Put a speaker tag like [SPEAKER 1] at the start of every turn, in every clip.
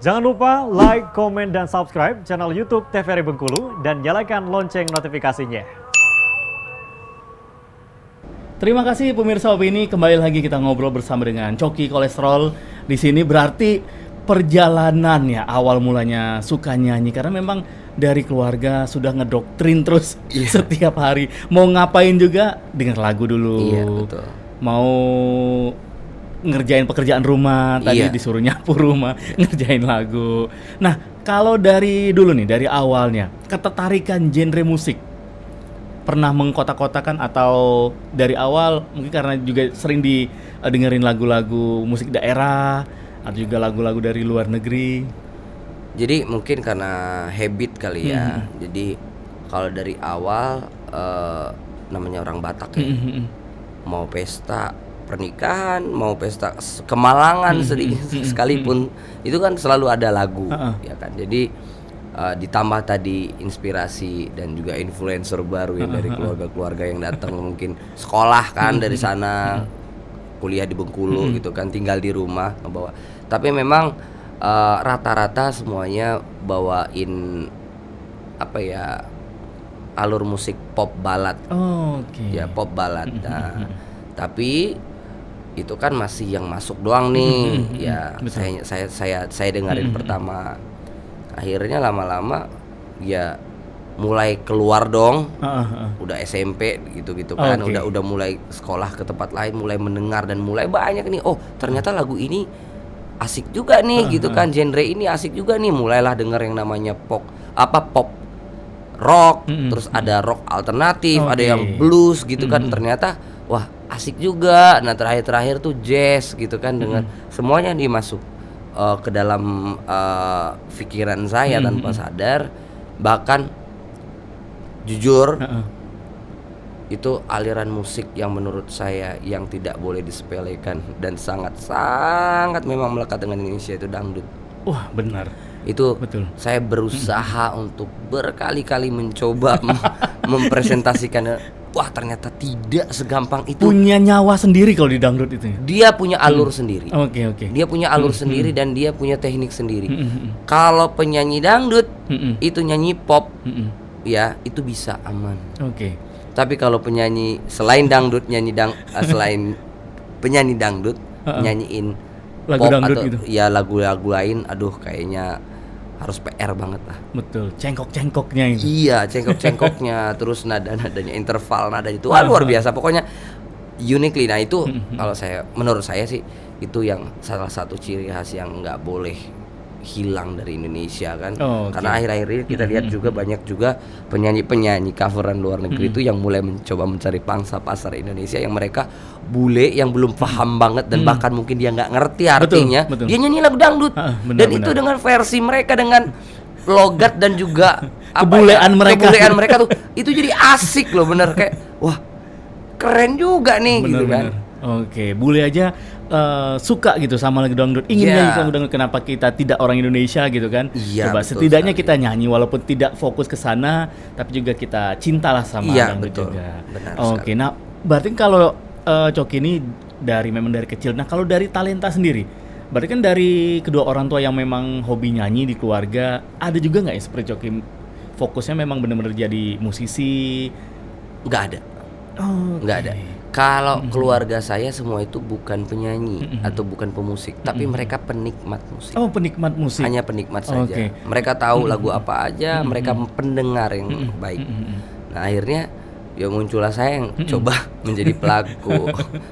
[SPEAKER 1] Jangan lupa like, komen, dan subscribe channel YouTube TVRI Bengkulu dan nyalakan lonceng notifikasinya.
[SPEAKER 2] Terima kasih pemirsa Opini, kembali lagi kita ngobrol bersama dengan Coki Kolesterol. Di sini berarti perjalanannya awal mulanya suka nyanyi karena memang dari keluarga sudah ngedoktrin terus setiap hari. Mau ngapain juga denger lagu dulu.
[SPEAKER 3] Iya, betul.
[SPEAKER 2] Mau ngerjain pekerjaan rumah, tadi disuruh nyapu rumah, ngerjain lagu. Nah, kalau dari dulu nih, dari awalnya, ketertarikan genre musik, pernah mengkotak-kotakan atau dari awal mungkin karena juga sering dengerin lagu-lagu musik daerah, atau juga lagu-lagu dari luar negeri?
[SPEAKER 3] Jadi mungkin karena habit kali ya. Jadi kalau dari awal namanya orang Batak ya, mau pesta pernikahan, mau pesta kemalangan sekalipun itu kan selalu ada lagu, ya kan. Jadi ditambah tadi inspirasi dan juga influencer baru yang dari keluarga-keluarga yang datang mungkin sekolah kan dari sana, kuliah di Bengkulu gitu kan, tinggal di rumah ngebawa. Tapi memang rata-rata semuanya bawain apa ya, alur musik pop ballad. Ya pop ballad. Nah, tapi itu kan masih yang masuk doang nih. Ya saya dengerin pertama. Akhirnya lama-lama ya mulai keluar dong. Udah SMP gitu-gitu kan. Udah mulai sekolah ke tempat lain, mulai mendengar dan mulai banyak nih. Oh, ternyata lagu ini asik juga nih gitu kan. Genre ini asik juga nih. Mulailah denger yang namanya pop rock, terus ada rock alternatif, ada yang blues gitu kan. Ternyata wah, asik juga. Nah, terakhir tuh jazz gitu kan, dengan semuanya dimasuk ke dalam pikiran saya tanpa sadar. Bahkan jujur itu aliran musik yang menurut saya yang tidak boleh disepelekan dan sangat memang melekat dengan Indonesia, itu dangdut.
[SPEAKER 2] Wah, benar.
[SPEAKER 3] Itu
[SPEAKER 2] betul.
[SPEAKER 3] Saya berusaha untuk berkali-kali mencoba mempresentasikan. Wah, ternyata tidak segampang itu.
[SPEAKER 2] Punya nyawa sendiri kalau di dangdut itu.
[SPEAKER 3] Dia punya alur sendiri.
[SPEAKER 2] Oke.
[SPEAKER 3] Dia punya alur sendiri dan dia punya teknik sendiri. Kalau penyanyi dangdut itu nyanyi pop, ya itu bisa aman. Tapi kalau penyanyi selain dangdut selain penyanyi dangdut nyanyiin
[SPEAKER 2] lagu
[SPEAKER 3] pop
[SPEAKER 2] dangdut
[SPEAKER 3] atau
[SPEAKER 2] gitu.
[SPEAKER 3] ya lagu-lagu lain, aduh kayaknya harus PR banget lah.
[SPEAKER 2] Betul, cengkok-cengkoknya itu.
[SPEAKER 3] Iya, cengkok-cengkoknya, terus nada-nadanya, interval nada itu luar biasa. Pokoknya uniquely. Nah itu kalau menurut saya sih itu yang salah satu ciri khas yang nggak boleh hilang dari Indonesia kan. Karena akhir-akhir ini kita lihat juga banyak juga penyanyi-penyanyi coveran luar negeri itu yang mulai mencoba mencari pangsa pasar Indonesia, yang mereka bule yang belum paham banget dan bahkan mungkin dia nggak ngerti artinya. Betul. Dia nyanyi lagu dangdut dan itu dengan versi mereka, dengan logat dan juga kebulean mereka tuh itu jadi asik loh, bener kayak wah keren juga nih gitu kan.
[SPEAKER 2] Bule aja suka gitu sama lagu dangdut, ingin nyanyi lagu dangdut. Kenapa kita tidak orang Indonesia gitu kan? Coba setidaknya kita nyanyi walaupun tidak fokus ke sana, tapi juga kita cintalah sama dangdut juga. Nah berarti kalau Coki ini memang dari kecil. Nah kalau dari talenta sendiri, berarti kan dari kedua orang tua yang memang hobi nyanyi di keluarga, ada juga nggak ya seperti Coki fokusnya memang benar-benar jadi musisi?
[SPEAKER 3] Nggak ada. Nggak ada. Kalau keluarga saya semua itu bukan penyanyi atau bukan pemusik, tapi mereka penikmat musik.
[SPEAKER 2] Penikmat musik.
[SPEAKER 3] Hanya penikmat saja. Mereka tahu lagu apa aja, mereka pendengar yang baik. Nah akhirnya ya muncullah saya yang coba menjadi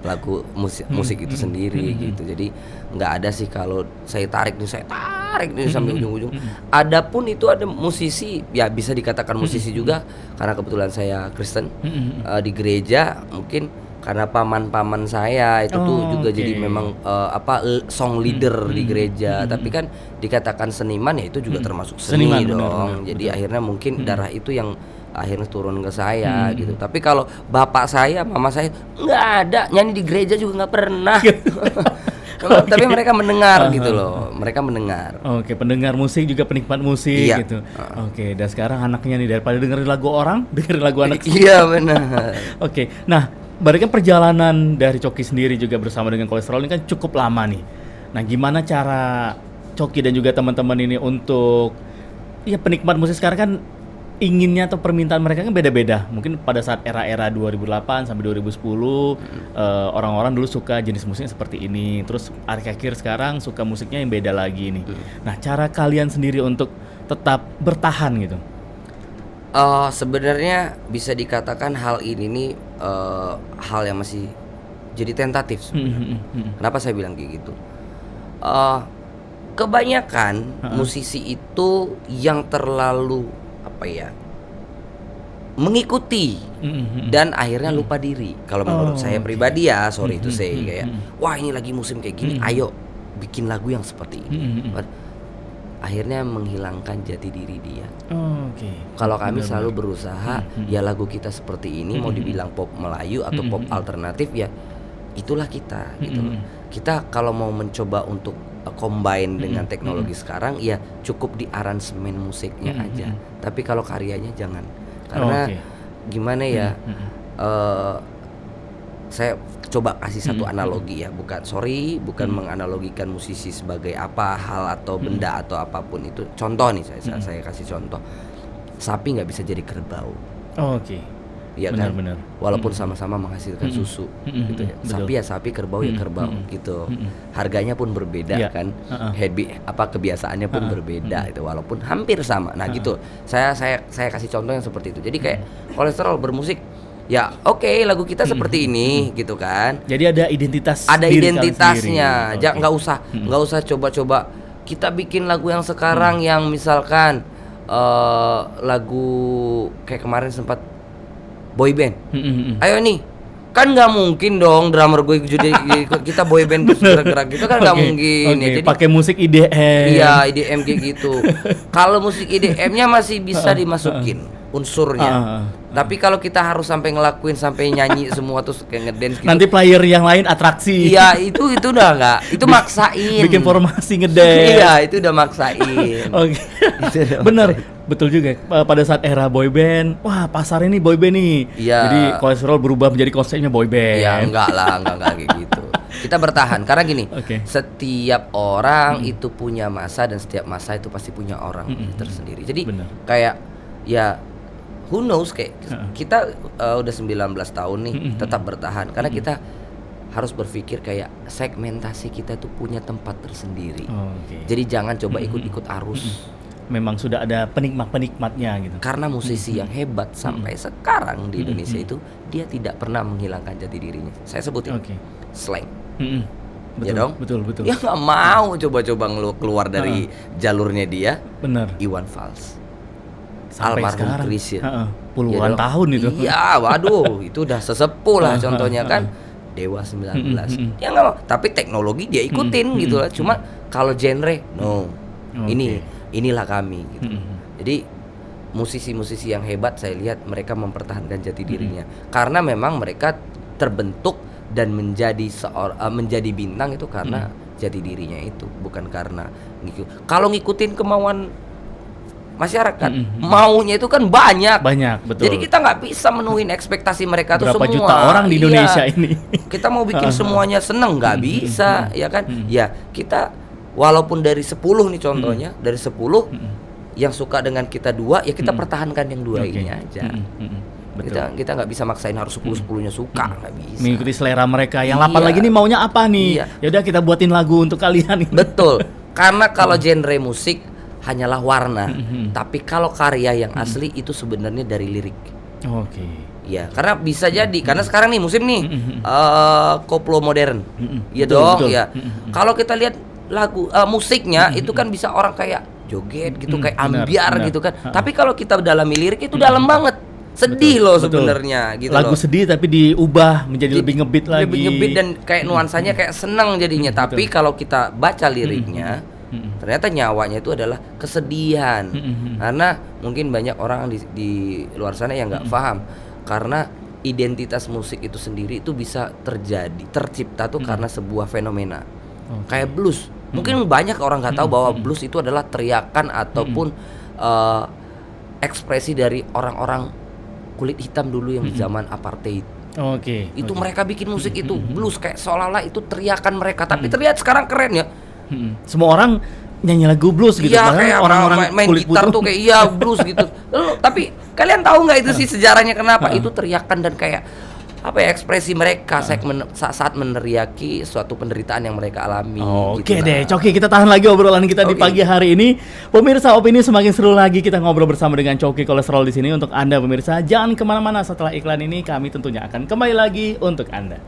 [SPEAKER 3] pelaku musik itu sendiri gitu. Jadi nggak ada sih kalau saya tarik nih sampai ujung-ujung. Adapun itu ada musisi, ya bisa dikatakan musisi juga karena kebetulan saya Kristen di gereja. Mungkin karena paman-paman saya itu tuh juga jadi memang song leader di gereja. Tapi kan dikatakan seniman ya itu juga termasuk seni dong. Jadi akhirnya mungkin darah itu yang akhirnya turun ke saya gitu. Tapi kalau bapak saya, mama saya nggak ada, nyanyi di gereja juga nggak pernah. Tapi mereka mendengar gitu loh. Mereka mendengar.
[SPEAKER 2] Pendengar musik juga penikmat musik gitu. Dan sekarang anaknya nih, daripada dengerin lagu orang, dengerin lagu anak.
[SPEAKER 3] Iya benar.
[SPEAKER 2] Nah, berarti kan perjalanan dari Coki sendiri juga bersama dengan Kolesterol ini kan cukup lama nih. Nah, gimana cara Coki dan juga teman-teman ini untuk ya penikmat musik sekarang kan inginnya atau permintaan mereka kan beda-beda. Mungkin pada saat era-era 2008 sampai 2010 orang-orang dulu suka jenis musiknya seperti ini. Terus akhir-akhir sekarang suka musiknya yang beda lagi nih. Nah, cara kalian sendiri untuk tetap bertahan gitu.
[SPEAKER 3] Sebenarnya bisa dikatakan hal ini nih hal yang masih jadi tentatif sebenarnya. Kenapa saya bilang kayak gitu? Kebanyakan musisi itu yang terlalu mengikuti dan akhirnya lupa diri. Kalau menurut saya pribadi ya, sorry to say, kayak wah ini lagi musim kayak gini, ayo bikin lagu yang seperti ini. Akhirnya menghilangkan jati diri dia. Kalau kami selalu berusaha ya lagu kita seperti ini, mau dibilang pop Melayu atau pop alternatif ya itulah kita gitu loh. Kita kalau mau mencoba untuk combine dengan teknologi sekarang ya cukup di aransemen musiknya aja. Tapi kalau karyanya jangan. Karena gimana ya? Saya coba kasih satu analogi ya, bukan menganalogikan musisi sebagai apa hal atau benda atau apapun itu. Contoh nih saya kasih contoh. Sapi nggak bisa jadi kerbau. Iya kan,
[SPEAKER 2] benar.
[SPEAKER 3] Walaupun sama-sama menghasilkan susu, gitu ya. Sapi ya sapi, kerbau ya kerbau, gitu. Harganya pun berbeda kan, kebiasaannya pun berbeda, itu walaupun hampir sama. Nah gitu, saya kasih contoh yang seperti itu. Jadi kayak kolesterol bermusik, ya oke, lagu kita seperti ini, gitu kan.
[SPEAKER 2] Jadi ada identitas.
[SPEAKER 3] Ada identitasnya, nggak usah coba-coba kita bikin lagu yang sekarang yang misalkan lagu kayak kemarin sempat boy band. Ayo nih, kan nggak mungkin dong drummer gue jadi kita boy band terus gerak-gerak gitu kan nggak mungkin. Ya, jadi
[SPEAKER 2] pakai musik IDM.
[SPEAKER 3] Iya, IDM kayak gitu. Kalau musik IDM-nya masih bisa dimasukin unsurnya. Tapi kalau kita harus sampai ngelakuin sampai nyanyi semua terus kayak ngedance gitu.
[SPEAKER 2] Nanti player yang lain atraksi.
[SPEAKER 3] Iya, itu udah nggak. Itu maksain.
[SPEAKER 2] Bikin formasi ngedance.
[SPEAKER 3] Iya, itu udah maksain.
[SPEAKER 2] Bener. Betul juga. Pada saat era boyband, wah pasar ini boyband nih.
[SPEAKER 3] Iya.
[SPEAKER 2] Jadi kolesterol berubah menjadi konsepnya boyband.
[SPEAKER 3] Ya enggak kayak gitu. Kita bertahan karena gini, setiap orang itu punya masa dan setiap masa itu pasti punya orang tersendiri. Jadi kayak ya who knows kayak kita udah 19 tahun nih tetap bertahan karena kita harus berpikir kayak segmentasi kita tuh punya tempat tersendiri. Jadi jangan coba ikut-ikut arus.
[SPEAKER 2] Memang sudah ada penikmatnya gitu.
[SPEAKER 3] Karena musisi yang hebat sampai sekarang di Indonesia itu dia tidak pernah menghilangkan jati dirinya. Saya sebutin slang.
[SPEAKER 2] Betul,
[SPEAKER 3] ya dong.
[SPEAKER 2] Betul.
[SPEAKER 3] Dia nggak mau coba-coba keluar dari jalurnya dia.
[SPEAKER 2] Benar.
[SPEAKER 3] Iwan Fals.
[SPEAKER 2] Sampai
[SPEAKER 3] almarhum
[SPEAKER 2] sekarang.
[SPEAKER 3] Chris ya.
[SPEAKER 2] Puluhan tahun itu.
[SPEAKER 3] Iya, waduh, itu udah sesepuh lah contohnya kan. Dewa 19. Dia nggak mau, tapi teknologi dia ikutin gitu lah. Cuma kalau genre inilah kami gitu. Jadi musisi-musisi yang hebat saya lihat mereka mempertahankan jati dirinya karena memang mereka terbentuk dan menjadi bintang itu karena jati dirinya itu, bukan karena kalau ngikutin kemauan masyarakat. Maunya itu kan banyak,
[SPEAKER 2] betul.
[SPEAKER 3] Jadi kita nggak bisa menuhin ekspektasi mereka tuh semua.
[SPEAKER 2] Berapa juta orang di Indonesia ini?
[SPEAKER 3] Kita mau bikin semuanya seneng nggak bisa, ya kan? Ya kita walaupun dari 10 nih contohnya, dari 10 yang suka dengan kita 2, ya kita pertahankan yang 2 ini aja. Kita nggak bisa maksain harus 10-10-nya suka, nggak bisa.
[SPEAKER 2] Mengikuti selera mereka. Yang 8 lagi nih maunya apa nih? Ya udah kita buatin lagu untuk kalian.
[SPEAKER 3] Betul. Karena kalau genre musik hanyalah warna, tapi kalau karya yang asli itu sebenarnya dari lirik. Ya, karena bisa jadi karena sekarang nih musim nih koplo modern. Iya dong, ya. Kalau kita lihat lagu musiknya itu kan bisa orang kayak joget gitu, kayak ambiar gitu kan. Tapi kalau kita dalami lirik itu dalam banget. Sedih loh sebenarnya gitu
[SPEAKER 2] lagu
[SPEAKER 3] loh.
[SPEAKER 2] Sedih tapi diubah menjadi lebih ngebeat lagi.
[SPEAKER 3] Lebih ngebeat dan kayak nuansanya kayak senang jadinya. Tapi kalau kita baca liriknya ternyata nyawanya itu adalah kesedihan. Karena mungkin banyak orang di luar sana yang nggak paham karena identitas musik itu sendiri itu bisa tercipta tuh karena sebuah fenomena. Kayak blues. Mungkin banyak orang nggak tahu bahwa blues itu adalah teriakan ataupun ekspresi dari orang-orang kulit hitam dulu yang di zaman apartheid. Itu mereka bikin musik itu blues kayak seolah-olah itu teriakan mereka, tapi terlihat sekarang keren ya.
[SPEAKER 2] Semua orang nyanyi lagu blues gitu.
[SPEAKER 3] Iya,
[SPEAKER 2] Padahal
[SPEAKER 3] kayak
[SPEAKER 2] orang-orang
[SPEAKER 3] main
[SPEAKER 2] kulit
[SPEAKER 3] gitar
[SPEAKER 2] putih.
[SPEAKER 3] tuh kayak iya blues gitu. Tapi kalian tahu nggak itu sih sejarahnya kenapa? Itu teriakan dan kayak apa ya, ekspresi mereka saat meneriaki suatu penderitaan yang mereka alami.
[SPEAKER 2] Oke
[SPEAKER 3] gitu.
[SPEAKER 2] deh, Coki, kita tahan lagi obrolan kita di pagi hari ini. Pemirsa, opini semakin seru lagi, kita ngobrol bersama dengan Coki Kolesterol di sini. Untuk Anda pemirsa, jangan kemana-mana, setelah iklan ini kami tentunya akan kembali lagi untuk Anda.